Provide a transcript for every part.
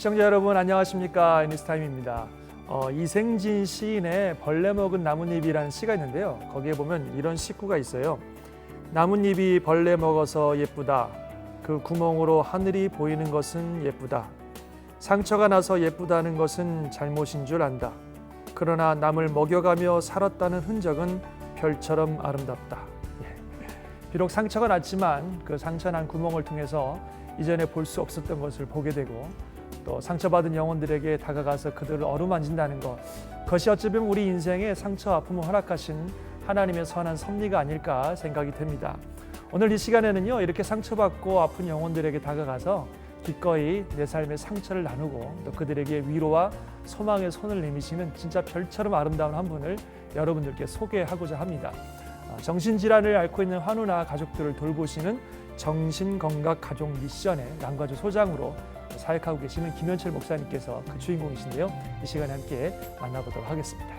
시청자 여러분 안녕하십니까. 애니스타임입니다. 이생진 시인의 벌레 먹은 나뭇잎이라는 시가 있는데요. 거기에 보면 이런 시구가 있어요. 나뭇잎이 벌레 먹어서 예쁘다. 그 구멍으로 하늘이 보이는 것은 예쁘다. 상처가 나서 예쁘다는 것은 잘못인 줄 안다. 그러나 남을 먹여가며 살았다는 흔적은 별처럼 아름답다. 비록 상처가 났지만 그 상처난 구멍을 통해서 이전에 볼 수 없었던 것을 보게 되고 또 상처받은 영혼들에게 다가가서 그들을 어루만진다는 것, 그것이 어쩌면 우리 인생의 상처 아픔을 허락하신 하나님의 선한 섭리가 아닐까 생각이 됩니다. 오늘 이 시간에는요, 이렇게 상처받고 아픈 영혼들에게 다가가서 기꺼이 내 삶의 상처를 나누고 또 그들에게 위로와 소망의 손을 내미시는 진짜 별처럼 아름다운 한 분을 여러분들께 소개하고자 합니다. 정신질환을 앓고 있는 환우나 가족들을 돌보시는 정신건강 가족 미션의 남가주 소장으로 사역하고 계시는 김현철 목사님께서 그 주인공이신데요. 이 시간에 함께 만나보도록 하겠습니다.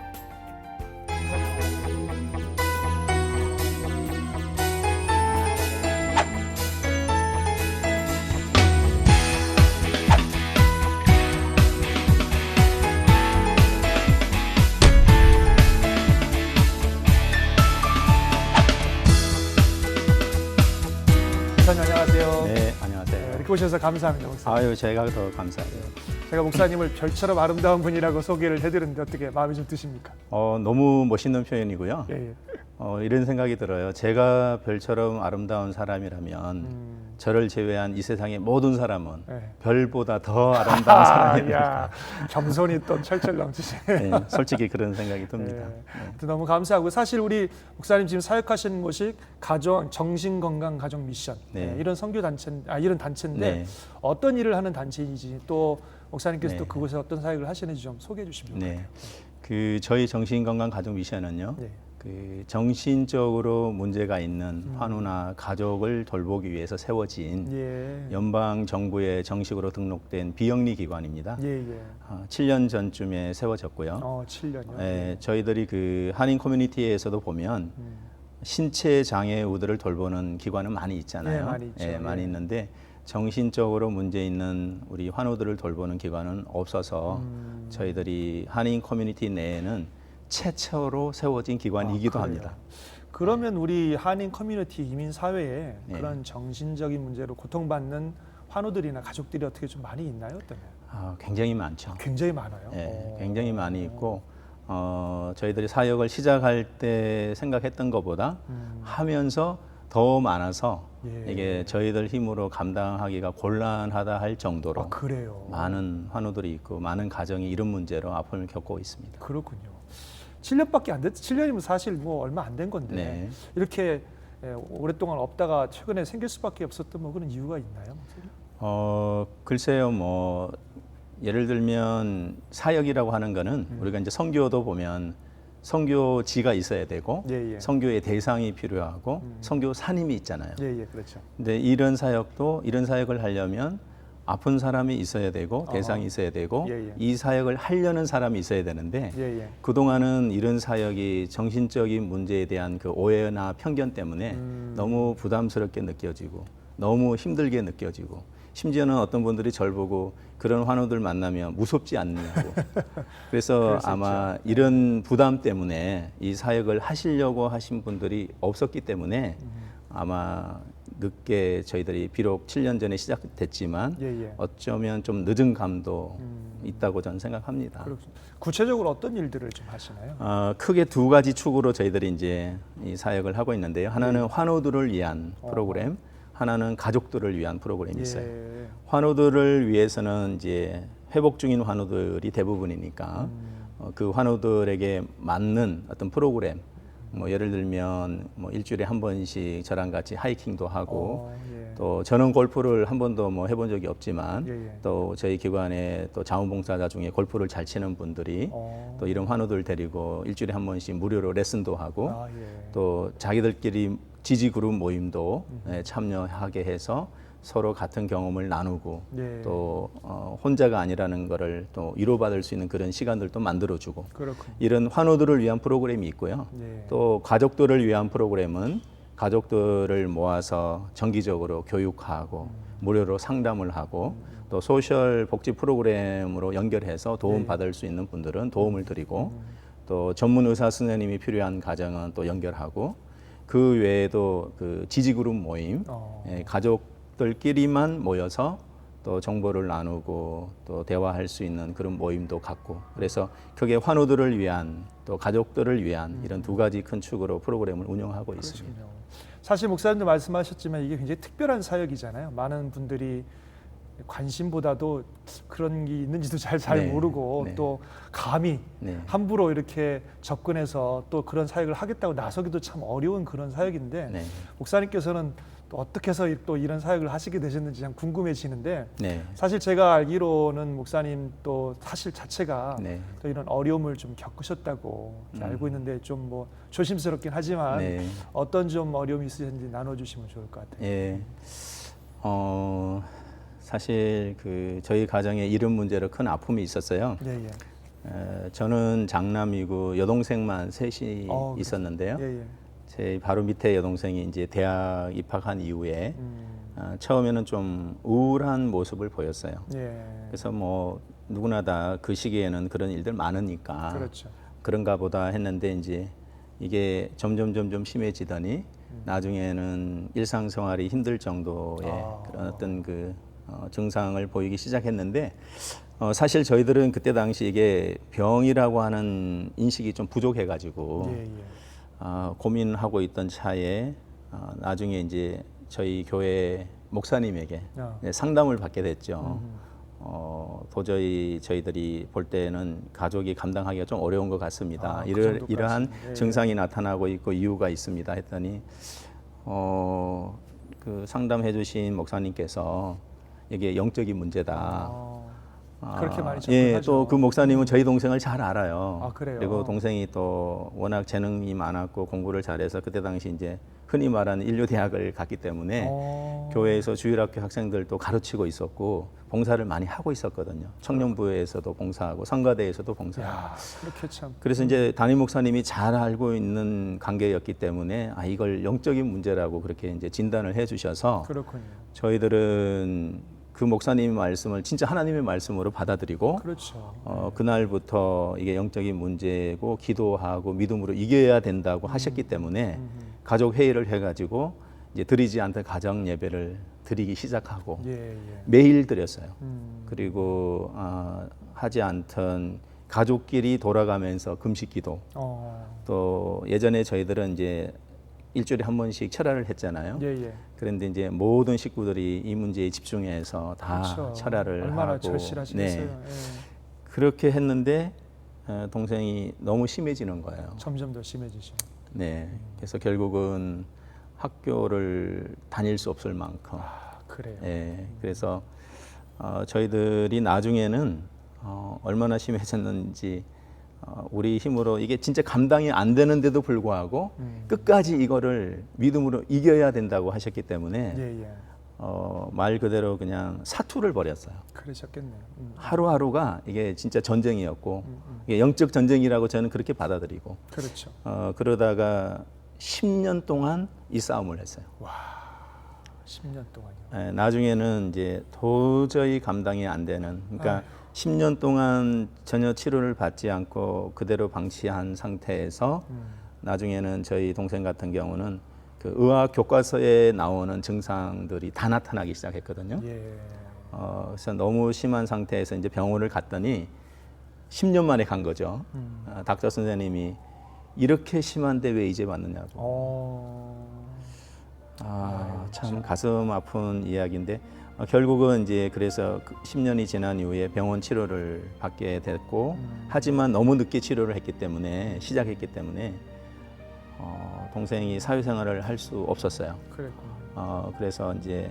안녕하세요. 네, 안녕하세요. 이렇게 오셔서 감사합니다, 목사님. 아유, 제가 더 감사해요. 제가 목사님을 별처럼 아름다운 분이라고 소개를 해드렸는데 어떻게 마음이 좀 드십니까? 너무 멋있는 표현이고요. 예. 이런 생각이 들어요. 제가 별처럼 아름다운 사람이라면 저를 제외한 이 세상의 모든 사람은 별보다 더 아름다운 사람입니다. 겸손이 또 철철 넘치시네. 네, 솔직히 그런 생각이 듭니다. 너무 감사하고, 사실 우리 목사님 지금 사역하시는 곳이 정신건강 가족 미션, 이런 선교 단체, 이런 단체인데 어떤 일을 하는 단체인지, 또 목사님께서 또 그곳에 어떤 사역을 하시는지 좀 소개해 주시면 좋겠습니다. 저희 정신건강 가족 미션은요. 정신적으로 문제가 있는 환우나 가족을 돌보기 위해서 세워진 연방 정부의 정식으로 등록된 비영리 기관입니다. 7년 전쯤에 세워졌고요. 7년요? 저희들이 그 한인 커뮤니티에서도 보면 신체 장애우들을 돌보는 기관은 많이 있잖아요. 많이 있죠. 많이 있는데 정신적으로 문제 있는 우리 환우들을 돌보는 기관은 없어서 저희들이 한인 커뮤니티 내에는 최초로 세워진 기관이기도 합니다. 그러면 우리 한인 커뮤니티 이민 사회에 그런 정신적인 문제로 고통받는 환우들이나 가족들이 어떻게 좀 많이 있나요? 어떠나요? 굉장히 많죠. 굉장히 많아요. 굉장히 많이 있고 저희들이 사역을 시작할 때 생각했던 것보다 하면서 더 많아서 이게 저희들 힘으로 감당하기가 곤란하다 할 정도로 그래요. 많은 환우들이 있고 많은 가정이 이런 문제로 아픔을 겪고 있습니다. 그렇군요. 7년밖에 안 됐. 7년이면 사실 뭐 얼마 안 된 건데 이렇게 오랫동안 없다가 최근에 생길 수밖에 없었던 뭐 그런 이유가 있나요? 글쎄요, 뭐 예를 들면 사역이라고 하는 거는 우리가 이제 선교도 보면 선교지가 있어야 되고 선교의 대상이 필요하고 선교 사님이 있잖아요. 그렇죠. 근데 이런 사역을 하려면 아픈 사람이 있어야 되고 대상이 있어야 되고 이 사역을 하려는 사람이 있어야 되는데 그동안은 이런 사역이 정신적인 문제에 대한 그 오해나 편견 때문에 너무 부담스럽게 느껴지고 너무 힘들게 느껴지고 심지어는 어떤 분들이 저를 보고 그런 환우들 만나면 무섭지 않느냐고. 그래서 아마 이런 부담 때문에 이 사역을 하시려고 하신 분들이 없었기 때문에 아마 늦게 저희들이 비록 7년 전에 시작됐지만 어쩌면 좀 늦은 감도 있다고 저는 생각합니다. 그렇군요. 구체적으로 어떤 일들을 좀 하시나요? 크게 두 가지 축으로 저희들이 이제 이 사역을 하고 있는데요. 하나는 환우들을 위한 프로그램, 하나는 가족들을 위한 프로그램이 있어요. 환우들을 위해서는 이제 회복 중인 환우들이 대부분이니까 그 환우들에게 맞는 어떤 프로그램, 뭐 예를 들면 뭐 일주일에 한 번씩 저랑 같이 하이킹도 하고 또 저는 골프를 한 번도 뭐 해본 적이 없지만 또 저희 기관에 또 자원봉사자 중에 골프를 잘 치는 분들이 또 이런 환우들 데리고 일주일에 한 번씩 무료로 레슨도 하고 또 자기들끼리 지지 그룹 모임도 참여하게 해서 서로 같은 경험을 나누고 또 혼자가 아니라는 거를 또 위로받을 수 있는 그런 시간들도 만들어주고 이런 환우들을 위한 프로그램이 있고요. 또 가족들을 위한 프로그램은 가족들을 모아서 정기적으로 교육하고 무료로 상담을 하고 또 소셜 복지 프로그램으로 연결해서 도움 받을 수 있는 분들은 도움을 드리고 또 전문 의사 선생님이 필요한 가정은 또 연결하고 그 외에도 그 지지그룹 모임, 가족들끼리만 모여서 또 정보를 나누고 또 대화할 수 있는 그런 모임도 갖고 그래서 크게 환우들을 위한 또 가족들을 위한 이런 두 가지 큰 축으로 프로그램을 운영하고 있습니다. 그렇군요. 사실 목사님도 말씀하셨지만 이게 굉장히 특별한 사역이잖아요. 많은 분들이 관심보다도 그런 게 있는지도 잘 모르고 또 감히 함부로 이렇게 접근해서 또 그런 사역을 하겠다고 나서기도 참 어려운 그런 사역인데 목사님께서는 또 어떻게 해서 또 이런 사역을 하시게 되셨는지 참 궁금해지는데 사실 제가 알기로는 목사님 또 사실 자체가 또 이런 어려움을 좀 겪으셨다고 알고 있는데 좀 뭐 조심스럽긴 하지만 어떤 좀 어려움이 있으셨는지 나눠주시면 좋을 것 같아요. 사실 그 저희 가정에 이름 문제로 큰 아픔이 있었어요. 저는 장남이고 여동생만 셋이 있었는데요. 제 바로 밑에 여동생이 이제 대학 입학한 이후에 처음에는 좀 우울한 모습을 보였어요. 그래서 뭐 누구나 다 그 시기에는 그런 일들 많으니까 그런가 보다 했는데 이제 이게 점점 심해지더니 나중에는 일상생활이 힘들 정도의 그런 어떤 그 증상을 보이기 시작했는데 사실 저희들은 그때 당시 이게 병이라고 하는 인식이 좀 부족해가지고 고민하고 있던 차에 나중에 이제 저희 교회 목사님에게 상담을 받게 됐죠. 도저히 저희들이 볼 때는 가족이 감당하기가 좀 어려운 것 같습니다. 이러한 증상이 나타나고 있고 이유가 있습니다. 했더니 그 상담해 주신 목사님께서 이게 영적인 문제다. 그렇게 많이 접근하죠. 또 그 목사님은 저희 동생을 잘 알아요. 그래요? 그리고 동생이 또 워낙 재능이 많았고 공부를 잘해서 그때 당시 이제 흔히 말하는 인류대학을 갔기 때문에 교회에서 주일학교 학생들도 가르치고 있었고 봉사를 많이 하고 있었거든요. 청년부에서도 봉사하고 성가대에서도 봉사하고. 그렇게 참. 그래서 이제 담임 목사님이 잘 알고 있는 관계였기 때문에 이걸 영적인 문제라고 그렇게 이제 진단을 해주셔서 그렇군요. 저희들은 그 목사님의 말씀을 진짜 하나님의 말씀으로 받아들이고 그날부터 이게 영적인 문제고 기도하고 믿음으로 이겨야 된다고 하셨기 때문에 가족 회의를 해가지고 이제 드리지 않던 가정 예배를 드리기 시작하고 매일 드렸어요. 그리고 하지 않던 가족끼리 돌아가면서 금식 기도 또 예전에 저희들은 이제 일주일에 한 번씩 철야를 했잖아요. 그런데 이제 모든 식구들이 이 문제에 집중해서 다 철야를 얼마나 하고 절실하시겠어요. 그렇게 했는데 동생이 너무 심해지는 거예요. 점점 더 심해지죠. 그래서 결국은 학교를 다닐 수 없을 만큼. 그래요. 그래서 저희들이 나중에는 얼마나 심해졌는지 우리 힘으로 이게 진짜 감당이 안 되는데도 불구하고 끝까지 이거를 믿음으로 이겨야 된다고 하셨기 때문에 말 그대로 그냥 사투를 벌였어요. 그러셨겠네요. 하루하루가 이게 진짜 전쟁이었고 이게 영적 전쟁이라고 저는 그렇게 받아들이고 그러다가 10년 동안 이 싸움을 했어요. 와, 10년 동안요. 나중에는 이제 도저히 감당이 안 되는 그러니까 10년 동안 전혀 치료를 받지 않고 그대로 방치한 상태에서 나중에는 저희 동생 같은 경우는 그 의학 교과서에 나오는 증상들이 다 나타나기 시작했거든요. 그래서 너무 심한 상태에서 이제 병원을 갔더니 10년 만에 간 거죠. 닥터 선생님이 이렇게 심한데 왜 이제 왔느냐고. 참 가슴 아픈 이야기인데 결국은 이제 그래서 10년이 지난 이후에 병원 치료를 받게 됐고 하지만 너무 늦게 치료를 했기 때문에 시작했기 때문에 동생이 사회생활을 할 수 없었어요. 그래서 이제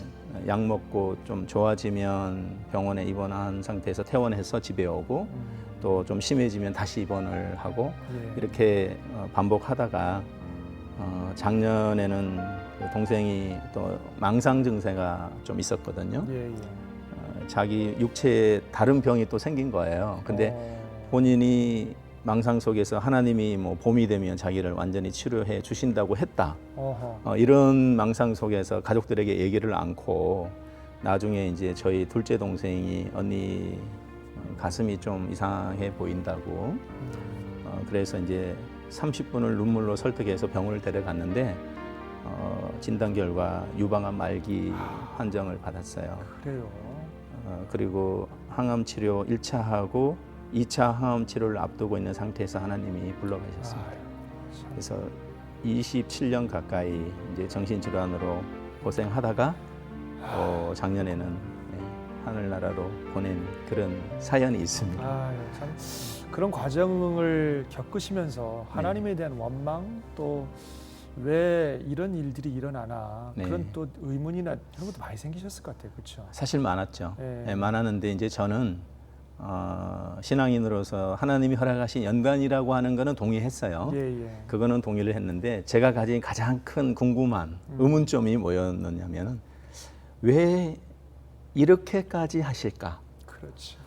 약 먹고 좀 좋아지면 병원에 입원한 상태에서 퇴원해서 집에 오고 또 좀 심해지면 다시 입원을 하고 이렇게 반복하다가 작년에는 동생이 또 망상 증세가 좀 있었거든요. 자기 육체에 다른 병이 또 생긴 거예요. 근데 본인이 망상 속에서 하나님이 뭐 봄이 되면 자기를 완전히 치료해 주신다고 했다. 이런 망상 속에서 가족들에게 얘기를 않고 나중에 이제 저희 둘째 동생이 언니 가슴이 좀 이상해 보인다고 그래서 이제 30분을 눈물로 설득해서 병원을 데려갔는데 진단 결과 유방암 말기 판정을 받았어요. 그래요. 그리고 항암 치료 1차 하고 2차 항암 치료를 앞두고 있는 상태에서 하나님이 불러가셨습니다. 그래서 27년 가까이 이제 정신질환으로 고생하다가 작년에는 하늘나라로 보낸 그런 사연이 있습니다. 참 그런 과정을 겪으시면서 하나님에 대한 원망 또 왜 이런 일들이 일어나나 네. 그런 또 의문이나 이런 것도 많이 생기셨을 것 같아요, 그렇죠? 사실 많았죠. 네. 많았는데 이제 저는 신앙인으로서 하나님이 허락하신 연단이라고 하는 거는 동의했어요. 그거는 동의를 했는데 제가 가진 가장 큰 궁금한 의문점이 뭐였느냐면 왜 이렇게까지 하실까? 그렇지.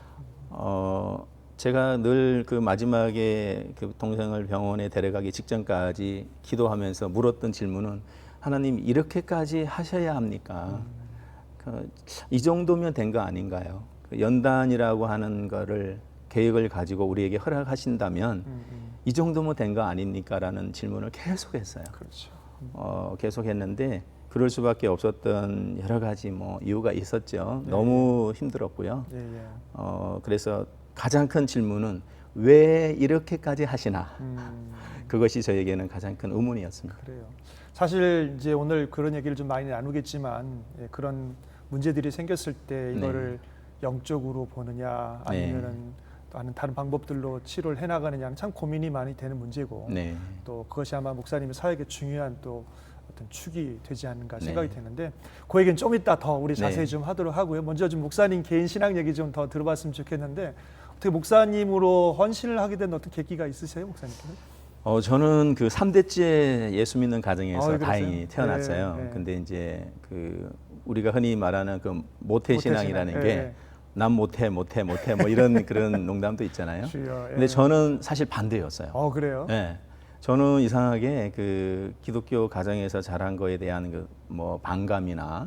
제가 늘 그 마지막에 그 동생을 병원에 데려가기 직전까지 기도하면서 물었던 질문은 하나님 이렇게까지 하셔야 합니까? 이 정도면 된 거 아닌가요? 연단이라고 하는 거를 계획을 가지고 우리에게 허락하신다면 이 정도면 된 거 아닙니까?라는 질문을 계속했어요. 그렇죠. 계속했는데 그럴 수밖에 없었던 여러 가지 뭐 이유가 있었죠. 너무 힘들었고요. 그래서 가장 큰 질문은 왜 이렇게까지 하시나? 그것이 저에게는 가장 큰 의문이었습니다. 그래요. 사실 이제 오늘 그런 얘기를 좀 많이 나누겠지만 그런 문제들이 생겼을 때 이거를 영적으로 보느냐 아니면은 다른 방법들로 치료를 해나가느냐는 참 고민이 많이 되는 문제고 또 그것이 아마 목사님의 사역에 중요한 또 어떤 축이 되지 않는가 생각이 되는데 그 얘기는 좀 이따 더 우리 자세히 좀 하도록 하고요. 먼저 좀 목사님 개인 신앙 얘기 좀 더 들어봤으면 좋겠는데 어떻게 목사님으로 헌신을 하게 된 어떤 계기가 있으세요, 목사님께는? 저는 그 3대째 예수 믿는 가정에서 다행히 태어났어요. 네. 근데 이제 그 우리가 흔히 말하는 그 모태 신앙이라는 게 난 못해 뭐 이런 그런 농담도 있잖아요. 근데 저는 사실 반대였어요. 그래요? 네. 저는 이상하게 그 기독교 가정에서 자란 거에 대한 그 뭐 반감이나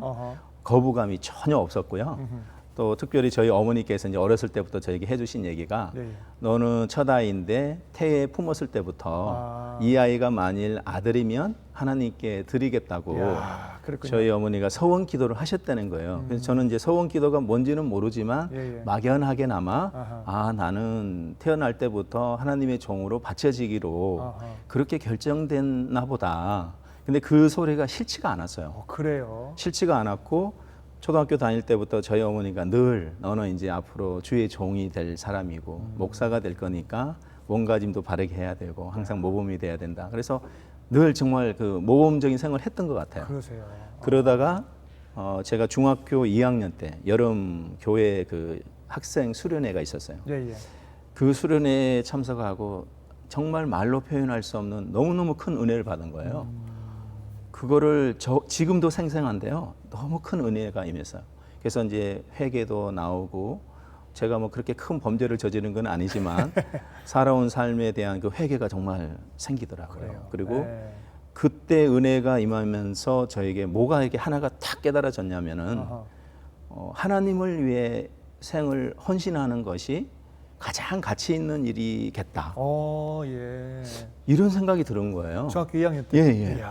거부감이 전혀 없었고요. 또 특별히 저희 어머니께서 이제 어렸을 때부터 저에게 해주신 얘기가 너는 첫 아이인데 태에 품었을 때부터 이 아이가 만일 아들이면 하나님께 드리겠다고 저희 어머니가 서원 기도를 하셨다는 거예요. 그래서 저는 이제 서원 기도가 뭔지는 모르지만 막연하게나마 나는 태어날 때부터 하나님의 종으로 바쳐지기로 그렇게 결정됐나 보다. 근데 그 소리가 싫지가 않았어요. 그래요? 싫지가 않았고 초등학교 다닐 때부터 저희 어머니가 늘 너는 이제 앞으로 주의 종이 될 사람이고 목사가 될 거니까 몸가짐도 바르게 해야 되고 항상 모범이 돼야 된다. 그래서 늘 정말 그 모범적인 생활을 했던 것 같아요. 그러세요. 그러다가 제가 중학교 2학년 때 여름 교회 그 학생 수련회가 있었어요. 그 수련회에 참석하고 정말 말로 표현할 수 없는 너무너무 큰 은혜를 받은 거예요. 그거를 지금도 생생한데요. 너무 큰 은혜가 임했어요. 그래서 이제 회개도 나오고 제가 뭐 그렇게 큰 범죄를 저지른 건 아니지만 살아온 삶에 대한 그 회개가 정말 생기더라고요. 그리고 그때 은혜가 임하면서 저에게 뭐가 이게 하나가 탁 깨달아졌냐면은 하나님을 위해 생을 헌신하는 것이 가장 가치 있는 일이겠다. 이런 생각이 들은 거예요. 중학교 2학년 때.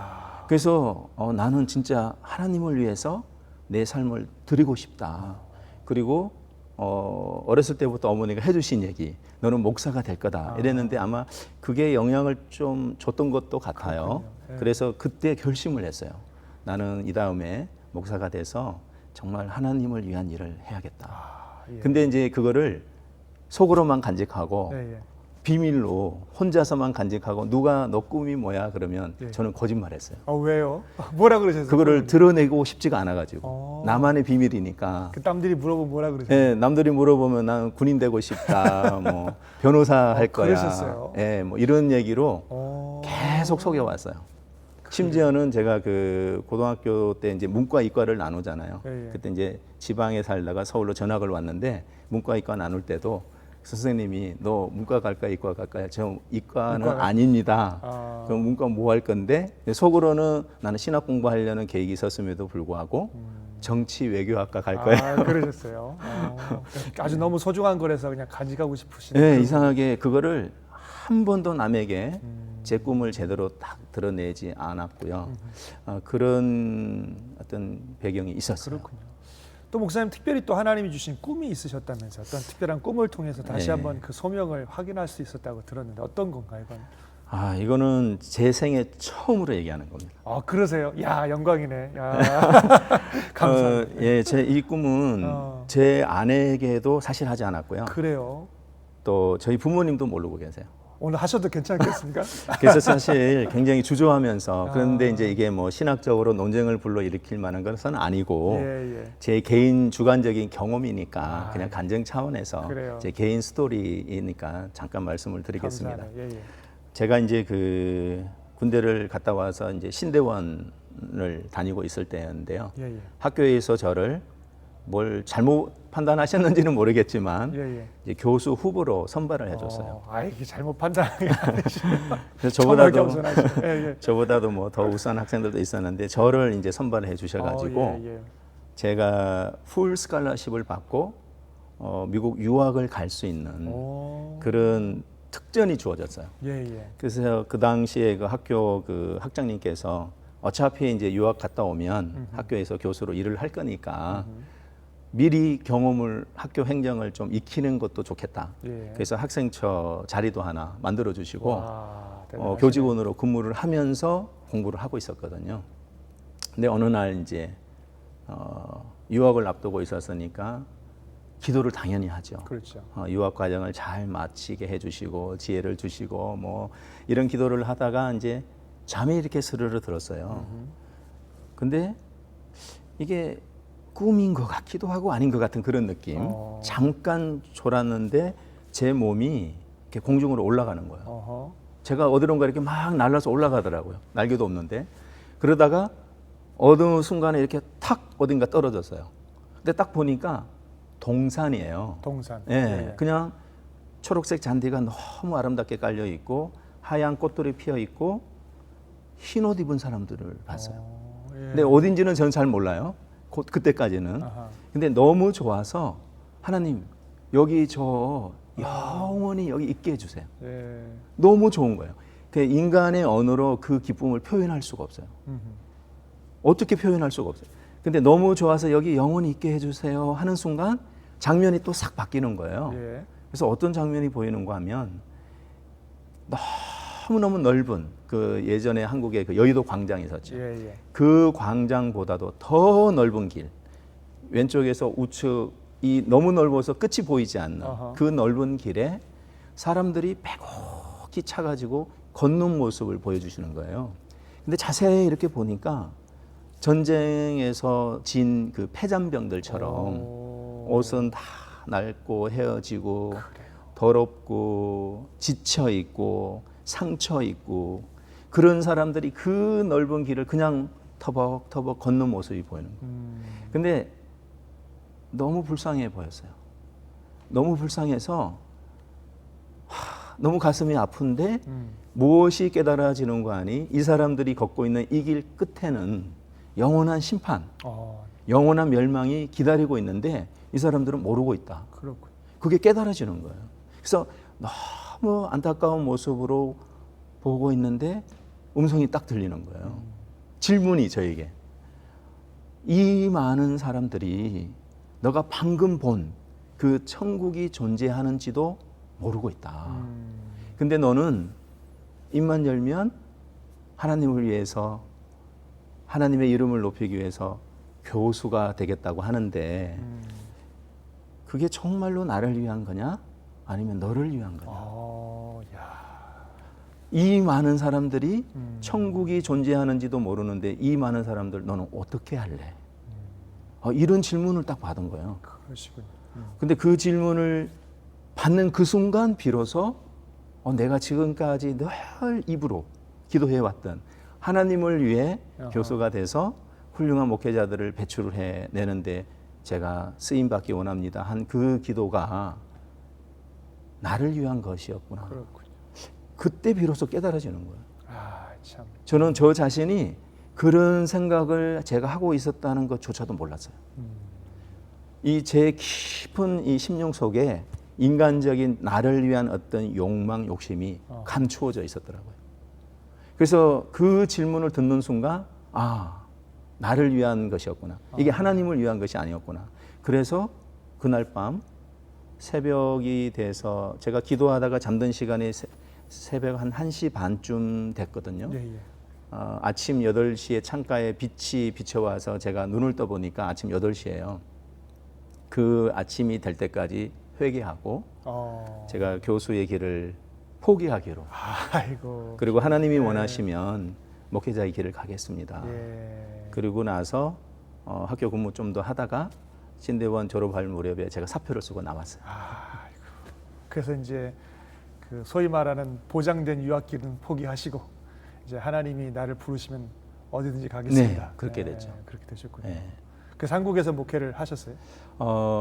그래서 나는 진짜 하나님을 위해서 내 삶을 드리고 싶다. 그리고 어렸을 때부터 어머니가 해주신 얘기, 너는 목사가 될 거다 이랬는데 아마 그게 영향을 좀 줬던 것도 같아요. 그래서 그때 결심을 했어요. 나는 이 다음에 목사가 돼서 정말 하나님을 위한 일을 해야겠다. 근데 이제 그거를 속으로만 간직하고 비밀로 혼자서만 간직하고 누가 너 꿈이 뭐야 그러면 저는 거짓말했어요. 왜요? 뭐라 그러셨어요? 그거를 드러내고 싶지가 않아가지고 나만의 비밀이니까. 그 남들이 물어보면 뭐라 그러세요? 남들이 물어보면 나는 군인 되고 싶다, 뭐 변호사 할 거야, 그러셨어요? 뭐 이런 얘기로 계속 속여왔어요. 심지어는 제가 그 고등학교 때 이제 문과 이과를 나누잖아요. 그때 이제 지방에 살다가 서울로 전학을 왔는데 문과 이과 나눌 때도 선생님이 너 문과 갈까 이과 갈까요? 저 이과는 아닙니다. 그럼 문과 뭐 할 건데 속으로는 나는 신학 공부하려는 계획이 있었음에도 불구하고 정치 외교학과 갈 거예요. 아, 그러셨어요. 아주 너무 소중한 거라서 그냥 가져가고 싶으시네요. 네, 이상하게 그거를 한 번도 남에게 제 꿈을 제대로 딱 드러내지 않았고요. 그런 어떤 배경이 있었어요. 그렇군요. 또 목사님 특별히 또 하나님이 주신 꿈이 있으셨다면서 어떤 특별한 꿈을 통해서 다시 네. 한번 그 소명을 확인할 수 있었다고 들었는데 어떤 건가요, 이건? 이거는 제 생애 처음으로 얘기하는 겁니다. 아, 그러세요? 야, 영광이네. 야, 감사합니다. 예, 제 이 꿈은 제 아내에게도 사실 하지 않았고요. 그래요. 또 저희 부모님도 모르고 계세요. 오늘 하셔도 괜찮겠습니까? 그래서 사실 굉장히 주저하면서 그런데 이제 이게 뭐 신학적으로 논쟁을 불러일으킬 만한 것은 아니고 예, 예. 제 개인 주관적인 경험이니까 그냥 간증 차원에서 그래요. 제 개인 스토리이니까 잠깐 말씀을 드리겠습니다. 감사하네. 예, 예. 제가 이제 그 군대를 갔다 와서 이제 신대원을 다니고 있을 때였는데요. 예, 예. 학교에서 저를 뭘 잘못 판단하셨는지는 모르겠지만 예, 예. 이제 교수 후보로 선발을 해줬어요. 이게 잘못 판단한 게 아니시죠. 그래서 정말 겸손하시네. 예, 예. 저보다도 뭐 더 우수한 학생들도 있었는데 저를 이제 선발을 해주셔가지고 예, 예. 제가 풀 스칼러십을 받고 미국 유학을 갈 수 있는 그런 특전이 주어졌어요. 예, 예. 그래서 그 당시에 그 학교 그 학장님께서 어차피 이제 유학 갔다 오면 학교에서 교수로 일을 할 거니까 미리 경험을 학교 행정을 좀 익히는 것도 좋겠다. 예. 그래서 학생처 자리도 하나 만들어 주시고 와, 대단하시네. 교직원으로 근무를 하면서 공부를 하고 있었거든요. 근데 어느 날 이제 유학을 앞두고 있었으니까 기도를 당연히 하죠. 그렇죠. 유학 과정을 잘 마치게 해주시고 지혜를 주시고 뭐 이런 기도를 하다가 이제 잠이 이렇게 스르르 들었어요. 근데 이게 꿈인 것 같기도 하고 아닌 것 같은 그런 느낌. 잠깐 졸았는데 제 몸이 이렇게 공중으로 올라가는 거예요. 어허. 제가 어디론가 이렇게 막 날라서 올라가더라고요. 날개도 없는데. 그러다가 어느 순간에 이렇게 탁 어딘가 떨어졌어요. 근데 딱 보니까 동산이에요. 동산. 예, 그냥 초록색 잔디가 너무 아름답게 깔려 있고 하얀 꽃들이 피어 있고 흰 옷 입은 사람들을 봤어요. 예. 근데 어딘지는 저는 잘 몰라요. 그때까지는. 아하. 근데 너무 좋아서 하나님 여기 저 영원히 여기 있게 해주세요. 예. 너무 좋은 거예요. 그 인간의 언어로 그 기쁨을 표현할 수가 없어요. 어떻게 표현할 수가 없어요. 근데 너무 좋아서 여기 영원히 있게 해주세요 하는 순간 장면이 또 싹 바뀌는 거예요. 예. 그래서 어떤 장면이 보이는가 하면 너무너무 넓은 그 예전에 한국에 그 여의도 광장이 있었죠. 예, 예. 그 광장보다도 더 넓은 길, 왼쪽에서 우측이 너무 넓어서 끝이 보이지 않는 어허. 그 넓은 길에 사람들이 빼곡히 차가지고 걷는 모습을 보여주시는 거예요. 근데 자세히 이렇게 보니까 전쟁에서 진 그 폐잔병들처럼 옷은 다 낡고 헤어지고 더럽고 지쳐 있고 상처 있고 그런 사람들이 그 넓은 길을 그냥 터벅터벅 걷는 모습이 보이는 거예요. 근데 너무 불쌍해 보였어요. 너무 불쌍해서 너무 가슴이 아픈데 무엇이 깨달아지는 거 아니 이 사람들이 걷고 있는 이 길 끝에는 영원한 심판, 영원한 멸망이 기다리고 있는데 이 사람들은 모르고 있다. 그렇군. 그게 깨달아지는 거예요. 그래서 너무 안타까운 모습으로 보고 있는데 음성이 딱 들리는 거예요. 질문이 저에게 이 많은 사람들이 너가 방금 본 그 천국이 존재하는지도 모르고 있다. 근데 너는 입만 열면 하나님을 위해서 하나님의 이름을 높이기 위해서 교수가 되겠다고 하는데 그게 정말로 나를 위한 거냐? 아니면 너를 위한 거냐? 이 많은 사람들이 천국이 존재하는지도 모르는데 이 많은 사람들 너는 어떻게 할래? 이런 질문을 딱 받은 거예요. 그러시군요. 근데 그 질문을 받는 그 순간 비로소 내가 지금까지 늘 입으로 기도해왔던 하나님을 위해 교수가 돼서 훌륭한 목회자들을 배출을 해내는데 제가 쓰임받기 원합니다 한 그 기도가 나를 위한 것이었구나. 그렇군요. 그때 비로소 깨달아지는 거예요. 참. 저는 저 자신이 그런 생각을 제가 하고 있었다는 것조차도 몰랐어요. 이 제 깊은 이 심령 속에 인간적인 나를 위한 어떤 욕망, 욕심이 감추어져 있었더라고요. 그래서 그 질문을 듣는 순간 나를 위한 것이었구나. 이게 하나님을 위한 것이 아니었구나. 그래서 그날 밤 새벽이 돼서 제가 기도하다가 잠든 시간이 새벽 한 1시 반쯤 됐거든요. 예, 예. 아침 8시에 창가에 빛이 비쳐와서 제가 눈을 떠보니까 아침 8시예요. 그 아침이 될 때까지 회개하고 제가 교수의 길을 포기하기로. 아이고. 그리고 하나님이 원하시면 목회자의 길을 가겠습니다. 예. 그리고 나서 학교 근무 좀 더 하다가 신대원 졸업할 무렵에 제가 사표를 쓰고 나왔어요. 아이고. 그래서 이제 그 소위 말하는 보장된 유학길은 포기하시고 이제 하나님이 나를 부르시면 어디든지 가겠습니다. 네, 그렇게 됐죠. 그렇게 되셨군요. 네. 그래서 한국에서 목회를 하셨어요?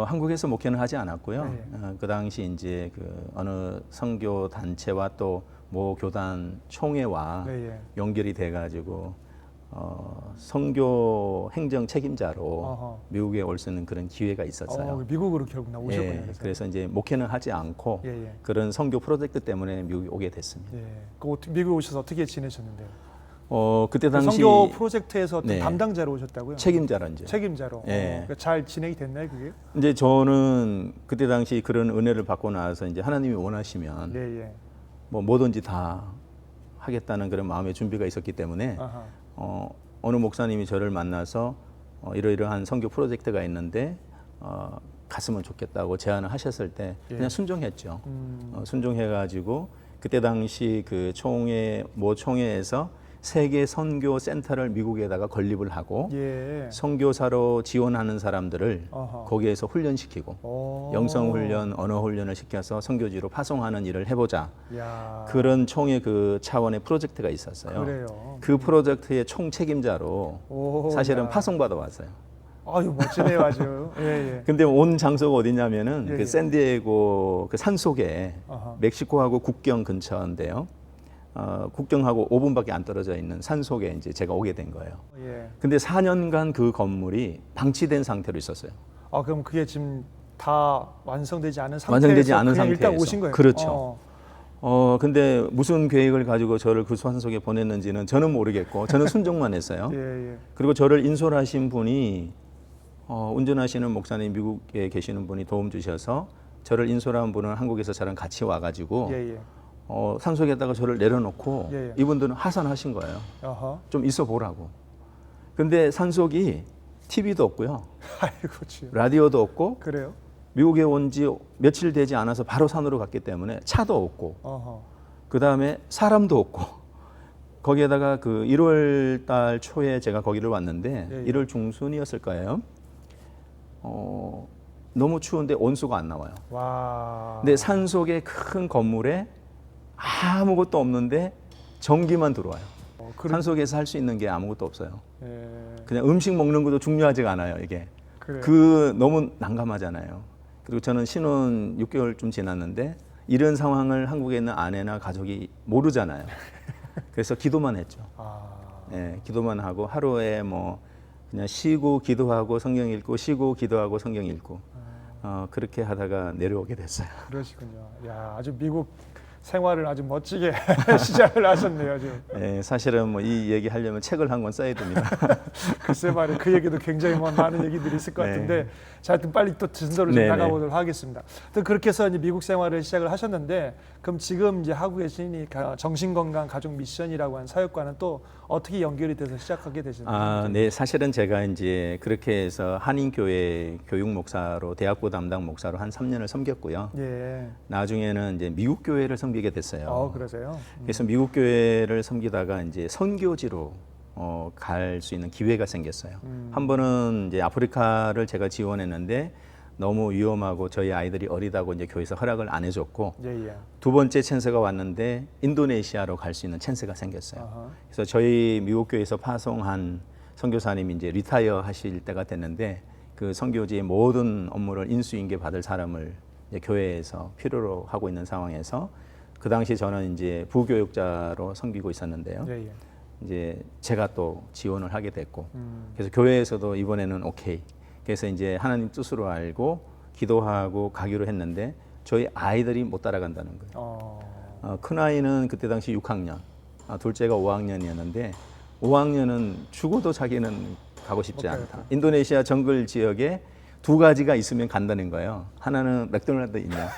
한국에서 목회는 하지 않았고요. 네. 그 당시 이제 그 어느 선교 단체와 또 모 교단 총회와 네, 연결이 돼가지고 선교 행정 책임자로 미국에 올 수 있는 그런 기회가 있었어요. 미국으로 결국 나오셨군요. 예, 그래서 이제 목회는 하지 않고 그런 선교 프로젝트 때문에 미국에 오게 됐습니다. 예. 미국에 오셔서 어떻게 지내셨는데요? 그때 당시 선교 프로젝트에서 네. 담당자로 오셨다고요? 책임자로 이제. 책임자로. 예. 그러니까 잘 진행이 됐나요, 그게? 이제 저는 그때 당시 그런 은혜를 받고 나서 이제 하나님이 원하시면 예. 뭐 뭐든지 다 하겠다는 그런 마음의 준비가 있었기 때문에 어느 목사님이 저를 만나서 이러이러한 선교 프로젝트가 있는데 갔으면 좋겠다고 제안을 하셨을 때 그냥 순종했죠. 순종해가지고 그때 당시 그 모 총회에서 세계 선교 센터를 미국에다가 건립을 하고 선교사로 지원하는 사람들을 거기에서 훈련시키고 영성 훈련, 언어 훈련을 시켜서 선교지로 파송하는 일을 해보자. 그런 총회 그 차원의 프로젝트가 있었어요. 그래요. 그 프로젝트의 총 책임자로 사실은 파송받아 왔어요. 아유, 멋지네요, 아주. 예. 근데 온 장소가 어디냐면은 그 샌디에고 그 산속에 멕시코하고 국경 근처인데요. 국경하고 5분밖에 안 떨어져 있는 산속에 이제 제가 오게 된 거예요. 근데 4년간 그 건물이 방치된 상태로 있었어요. 그럼 그게 지금 다 완성되지 않은 상태에서 완성되지 않은 상태에서 일단 오신 거예요? 그렇죠. 근데 무슨 계획을 가지고 저를 그 산속에 보냈는지는 저는 모르겠고 저는 순종만 했어요. 그리고 저를 인솔하신 분이 운전하시는 목사님 미국에 계시는 분이 도움 주셔서 저를 인솔한 분은 한국에서 저랑 같이 와가지고 산속에다가 저를 내려놓고 이분들은 하산하신 거예요. 좀 있어 보라고. 근데 산속이 TV도 없고요. 라디오도 없고. 그래요? 미국에 온 지 며칠 되지 않아서 바로 산으로 갔기 때문에 차도 없고. 그 다음에 사람도 없고. 거기에다가 그 1월 달 초에 제가 거기를 왔는데 1월 중순이었을 거예요. 너무 추운데 온수가 안 나와요. 근데 산속의 큰 건물에 아무것도 없는데 전기만 들어와요. 산속에서 할 수 있는 게 아무것도 없어요. 그냥 음식 먹는 것도 중요하지가 않아요, 이게. 너무 난감하잖아요. 그리고 저는 신혼 6개월쯤 지났는데 이런 상황을 한국에 있는 아내나 가족이 모르잖아요. 그래서 기도만 했죠. 기도만 하고 하루에 뭐 그냥 쉬고 기도하고 성경 읽고 쉬고 기도하고 성경 읽고 그렇게 하다가 내려오게 됐어요. 그러시군요. 야, 아주 미국 생활을 아주 멋지게 시작을 하셨네요, 지금. 네, 사실은 뭐 이 얘기 하려면 책을 한 권 써야 됩니다. 글쎄 말이에요. 그 얘기도 굉장히 많은 얘기들이 있을 것 같은데, 자, 하여튼 빨리 또 진도를 좀 나가보도록 하겠습니다. 또 그렇게 해서 이제 미국 생활을 시작을 하셨는데, 그럼 지금 이제 하고 계신 정신건강 가족 미션이라고 하는 사역과는 또 어떻게 연결이 돼서 시작하게 되셨나요? 네, 사실은 제가 이제 그렇게 해서 한인교회 교육 목사로 대학부 담당 목사로 한 3년을 섬겼고요. 나중에는 이제 미국 교회를 섬기게 됐어요. 그러세요? 그래서 미국 교회를 섬기다가 이제 선교지로 갈 수 있는 기회가 생겼어요. 한 번은 이제 아프리카를 제가 지원했는데 너무 위험하고 저희 아이들이 어리다고 이제 교회에서 허락을 안 해줬고 두 번째 찬스가 왔는데 인도네시아로 갈 수 있는 찬스가 생겼어요. 그래서 저희 미국 교회에서 파송한 선교사님이 이제 리타이어 하실 때가 됐는데 그 선교지의 모든 업무를 인수인계 받을 사람을 이제 교회에서 필요로 하고 있는 상황에서 그 당시 저는 이제 부교육자로 섬기고 있었는데요. 이제 제가 또 지원을 하게 됐고 그래서 교회에서도 이번에는 오케이. 그래서 이제 하나님 뜻으로 알고 기도하고 가기로 했는데 저희 아이들이 못 따라간다는 거예요. 큰 아이는 그때 당시 6학년, 둘째가 5학년이었는데 5학년은 죽어도 자기는 가고 싶지 않다. 인도네시아 정글 지역에 두 가지가 있으면 간다는 거예요. 하나는 맥도날드 있냐,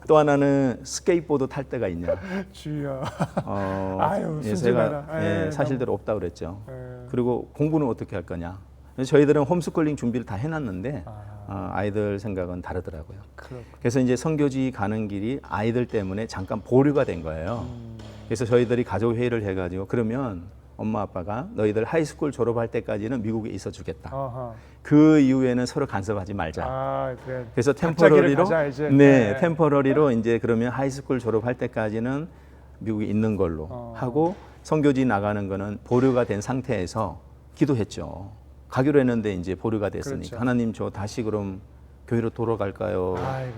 또 하나는 스케이트보드 탈 데가 있냐. 주여. 아유, 예, 제가 사실대로 없다 그랬죠. 그리고 공부는 어떻게 할 거냐. 저희들은 홈스쿨링 준비를 다 해놨는데 아이들 생각은 다르더라고요. 그래서 이제 선교지 가는 길이 아이들 때문에 잠깐 보류가 된 거예요. 그래서 저희들이 가족 회의를 해가지고 그러면 엄마 아빠가 너희들 하이스쿨 졸업할 때까지는 미국에 있어 주겠다. 그 이후에는 서로 간섭하지 말자. 그래서 템포러리로 템포러리로 이제 그러면 하이스쿨 졸업할 때까지는 미국에 있는 걸로 하고 선교지 나가는 거는 보류가 된 상태에서 기도했죠. 가기로 했는데 이제 보류가 됐으니까 그렇죠. 하나님 저 다시 그럼 교회로 돌아갈까요?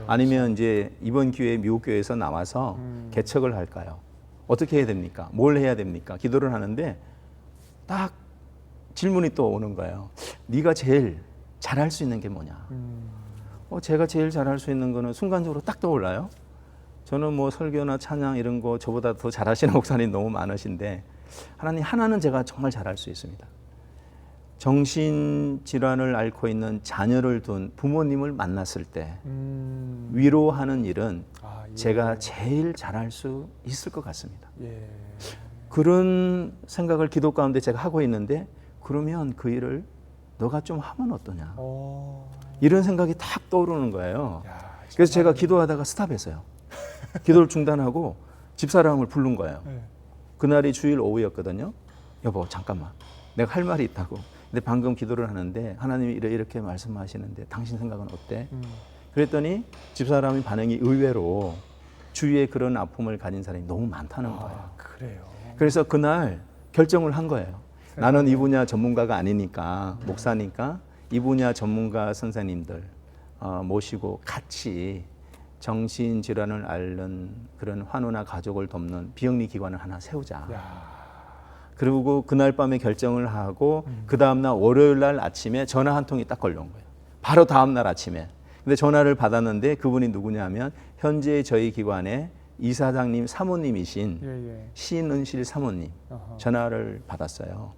아니면 이제 이번 기회에 미국 교회에서 나와서 개척을 할까요? 어떻게 해야 됩니까? 뭘 해야 됩니까? 기도를 하는데 딱 질문이 또 오는 거예요. 네가 제일 잘할 수 있는 게 뭐냐? 제가 제일 잘할 수 있는 거는 순간적으로 딱 떠올라요. 저는 뭐 설교나 찬양 이런 거 저보다 더 잘하시는 목사님 너무 많으신데 하나님 하나는 제가 정말 잘할 수 있습니다. 정신질환을 앓고 있는 자녀를 둔 부모님을 만났을 때 위로하는 일은 제가 제일 잘할 수 있을 것 같습니다. 그런 생각을 기도 가운데 제가 하고 있는데 그러면 그 일을 너가 좀 하면 어떠냐. 이런 생각이 탁 떠오르는 거예요. 그래서 제가 기도하다가 스탑했어요. 기도를 중단하고 집사람을 부른 거예요. 그날이 주일 오후였거든요. 여보 잠깐만 내가 할 말이 있다고. 근데 방금 기도를 하는데 하나님이 이렇게 말씀하시는데 당신 생각은 어때? 그랬더니 집사람의 반응이 의외로 주위에 그런 아픔을 가진 사람이 너무 많다는 거예요. 그래요. 그래서 그날 결정을 한 거예요. 나는 이 분야 전문가가 아니니까 목사니까 이 분야 전문가 선생님들 모시고 같이 정신질환을 앓는 그런 환우나 가족을 돕는 비영리 기관을 하나 세우자. 그리고 그날 밤에 결정을 하고 그 다음날 월요일 날 아침에 전화 한 통이 딱 걸려온 거예요. 바로 다음날 아침에. 근데 전화를 받았는데 그분이 누구냐면 현재 저희 기관의 이사장님 사모님이신 신은실 사모님 전화를 받았어요.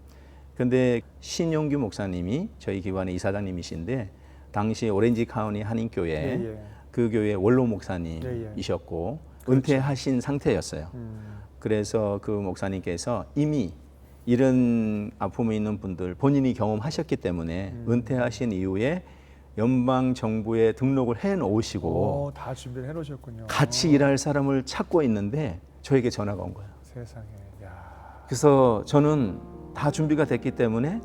근데 신용규 목사님이 저희 기관의 이사장님이신데 당시 오렌지 카운티 한인교회 그 교회 원로 목사님이셨고 은퇴하신 상태였어요. 그래서 그 목사님께서 이미 이런 아픔이 있는 분들 본인이 경험하셨기 때문에 은퇴하신 이후에 연방 정부에 등록을 해 놓으시고 다 준비를 해 놓으셨군요. 같이 일할 사람을 찾고 있는데 저에게 전화가 온 거예요. 세상에. 그래서 저는 다 준비가 됐기 때문에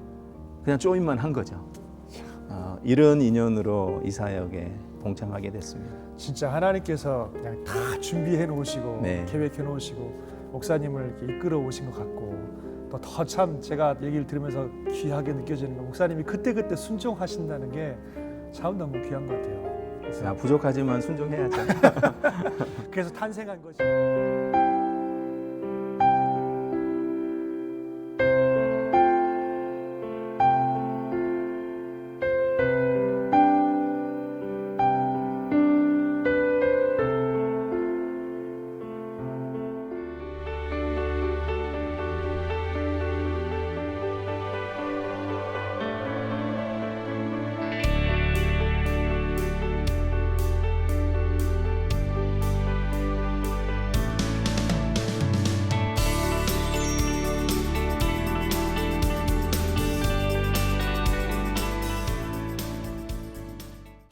그냥 조인만 한 거죠. 이런 인연으로 이 사역에 동참하게 됐습니다. 진짜 하나님께서 그냥 다 준비해 놓으시고 계획해 놓으시고 목사님을 이렇게 이끌어 오신 것 같고 또 더 참 제가 얘기를 들으면서 귀하게 느껴지는 건 목사님이 그때그때 순종하신다는 게 참 너무 귀한 것 같아요. 부족하지만 순종해야죠. 그래서 탄생한 것이.